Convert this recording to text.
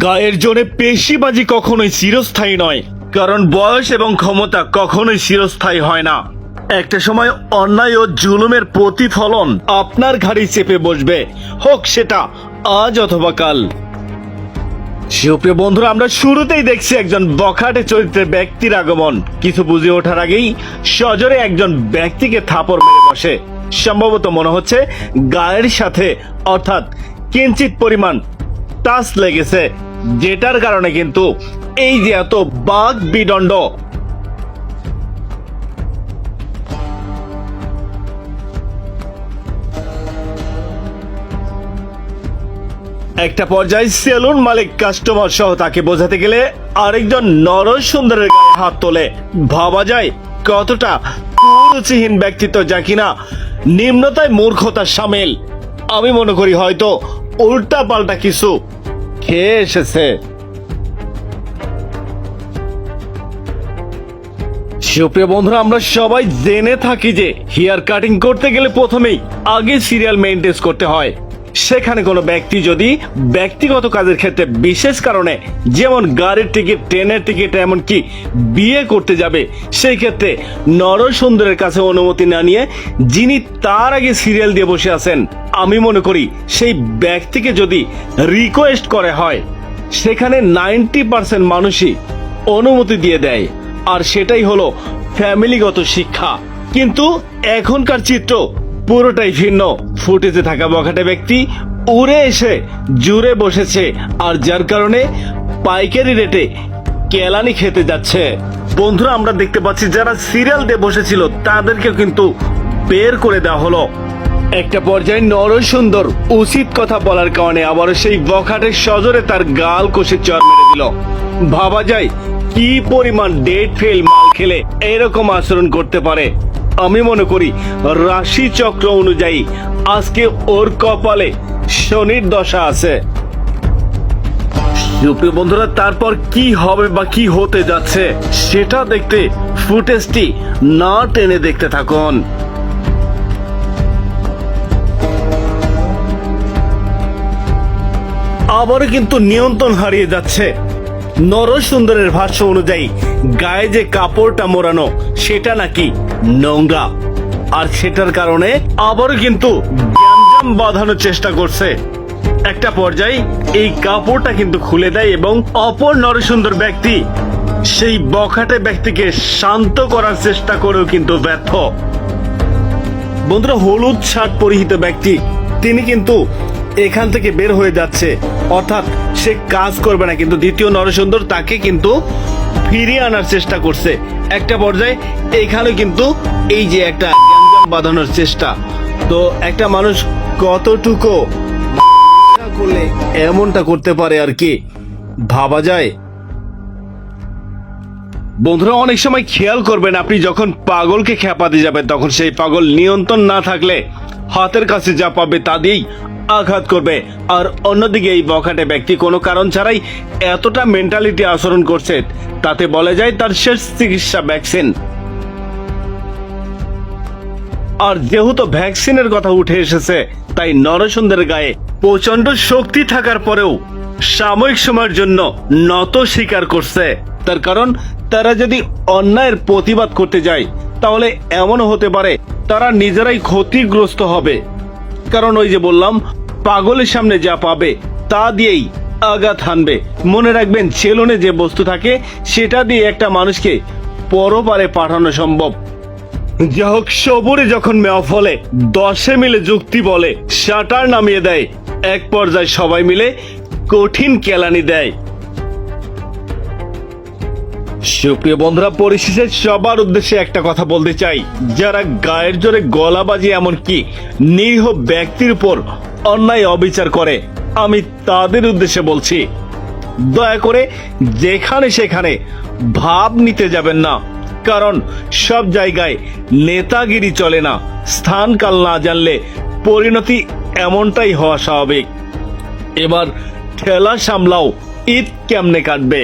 গায়ের জোরে পেশিবাজি কখনোই চিরস্থায়ী নয়, কারণ বয়স এবং ক্ষমতা কখনোই চিরস্থায়ী হয় না। একটা সময় অন্যায় ও জুলুমের প্রতিফলন আপনার ঘাড়ি চেপে বসবে, হোক সেটা আজ অথবা কাল। সুপ্রিয় বন্ধুরা, আমরা শুরুতেই দেখছি একজন বখাটে চরিত্রের ব্যক্তির আগমন। কিছু বুঝে ওঠার আগেই সজোরে একজন ব্যক্তিকে থাপড় মেরে বসে। সম্ভবত মনে হচ্ছে গায়ের সাথে অর্থাৎ কিঞ্চিত পরিমাণ টাচ লেগেছে, যেটার কারণে কিন্তু এই যে এত বাক বিদণ্ড। একটা পর্যায়ে সেলুন মালিক কাস্টমার সহ তাকে বোঝাতে গেলে আরেকজন নর সুন্দরের গায়ে হাত তোলে। ভাবা যায় কতটা কুরুচিহীন ব্যক্তিত্ব, যা কিনা নিম্নতায় মূর্খতার সামিল। আমি মনে করি হয়তো উল্টা পাল্টা কিছু খেয়ে এসেছে। সুপ্রিয় বন্ধুরা, আমরা সবাই জেনে থাকি যে হেয়ার কাটিং করতে গেলে প্রথমেই আগে সিরিয়াল মেইনটেইন করতে হয়। সেখানে কোনো ব্যক্তি যদি ব্যক্তিগত কাজের ক্ষেত্রে বিশেষ কারণে, যেমন গাড়ির টিকিট, ট্রেনের টিকিট, এমনকি বিয়ে করতে যাবে, সেই ক্ষেত্রে নরসুন্দরের কাছে অনুমতি না নিয়ে যিনি তার আগে সিরিয়াল দিয়ে বসে আছেন, আমি মনে করি সেই ব্যক্তিকে যদি রিকোয়েস্ট করে হয়, সেখানে 90% মানুষই অনুমতি দিয়ে দেয়। আর সেটাই হলো ফ্যামিলিগত শিক্ষা। কিন্তু এখনকার চিত্র পুরোটাই ভিন্ন। ফুটেজে থাকা বখাটে ব্যক্তি উড়ে এসে জুড়ে বসেছে, আর যার কারণে পাইকারি রেটে কেলানি খেতে যাচ্ছে। বন্ধুরা, আমরা দেখতে পাচ্ছি যারা সিরিয়াল দিয়ে বসেছিল তাদেরকে কিন্তু বের করে দেওয়া হলো। একটা পর্যায়ে নরসুন্দর উচিত কথা বলার কারণে আবারও সেই বখাটের সজোরে তার গাল কষে চর মেরে দিল। ভাবা যায় কি পরিমাণ ডেট ফেল মাল খেলে এরকম আচরণ করতে পারে। আমি মনে করি রাশি চক্র অনুযায়ী আজকে ওর কপালে শনির দশা আছে। সুপ্রিয় বন্ধুরা, তারপর কি হবে বা কি হতে যাচ্ছে সেটা দেখতে ফুটেজটি না টেনে দেখতে থাকুন। আবারও কিন্তু নিয়ন্ত্রণ হারিয়ে যাচ্ছে। নরসুন্দরের ভাষ্য অনুযায়ী গায়ে যে কাপড়টা মোড়ানো সেটা নাকি নোংরা, আর সেটার কারণে আবারও কিন্তু গ্যাঞ্জাম বাঁধানোর চেষ্টা করছে। একটা পর্যায়ে এই কাপড়টা কিন্তু খুলে দেয় এবং অপর নরসুন্দর ব্যক্তি সেই বখাটে ব্যক্তিকে শান্ত করার চেষ্টা করেও কিন্তু ব্যর্থ। বন্ধুরা, হলুদ শার্ট পরিহিত ব্যক্তি তিনি কিন্তু এখান থেকে বের হয়ে যাচ্ছে, অর্থাৎ সে কাজ করবে না, কিন্তু দ্বিতীয় নরসুন্দর তাকে কিন্তু ফিরিয়ে আনার চেষ্টা করছে। একটা পর্যায়ে এখানে কিন্তু এই যে একটা গ্যাঞ্জাম বাঁধানোর চেষ্টা। তো একটা মানুষ কতটুকু করলে এমনটা করতে পারে আর কি ভাবা যায়। বন্ধুরা, অনেক সময় খেয়াল করবেন, আপনি যখন পাগলকে খেপাতে যাবেন তখন সেই পাগল নিয়ন্ত্রণ না থাকলে হাতের কাছে যা পাবে তা দিয়েই আঘাত করবে। আর অন্যদিকে এই বখাটে ব্যক্তি কোনো কারণ ছাড়াই এতটা মেন্টালিটি আচরণ করছে, তাতে বলা যায় তার শেষ চিকিৎসা ভ্যাকসিন। আর যেহেতু ভ্যাকসিনের কথা উঠে এসেছে, তাই নরসুন্দরের গায়ে প্রচন্ড শক্তি থাকার পরেও সাময়িক সময়ের জন্য নত স্বীকার করছে। তার কারণ তারা যদি অন্যায়ের প্রতিবাদ করতে যায় তাহলে এমনও হতে পারে তারা নিজেরাই ক্ষতিগ্রস্ত হবে। কারণ ওই যে বললাম, পাগলের সামনে যা পাবে তা দিয়েই আঘাত হানবে। মনে রাখবেন, সেলুনে যে বস্তু থাকে সেটা দিয়ে একটা মানুষকে পরপারে পাঠানো সম্ভব। যা হোক, সবরে যখন মেওয়া ফলে 10 মিলে যুক্তি বলে, শাটার নামিয়ে দেয়। এক পর্যায়ে সবাই মিলে কঠিন কেলানি দেয়। সুপ্রিয় বন্ধুরা, পরিশেষে সবার উদ্দেশ্যে একটা কথা বলতে চাই, যারা গায়ের জোরে গলা বাজিয়ে এমনকি নিরীহ ব্যক্তির উপর অন্যায় অবিচার করে, আমি তাদের উদ্দেশ্যে বলছি, দয়া করে যেখানে সেখানে ভাব নিতে যাবেন না। কারণ সব জায়গায় নেতাগিরি চলে না। স্থান কাল না জানলে পরিণতি এমনটাই হওয়া স্বাভাবিক। এবার ঠেলা সামলাও, ঈদ কেমনে কাটবে।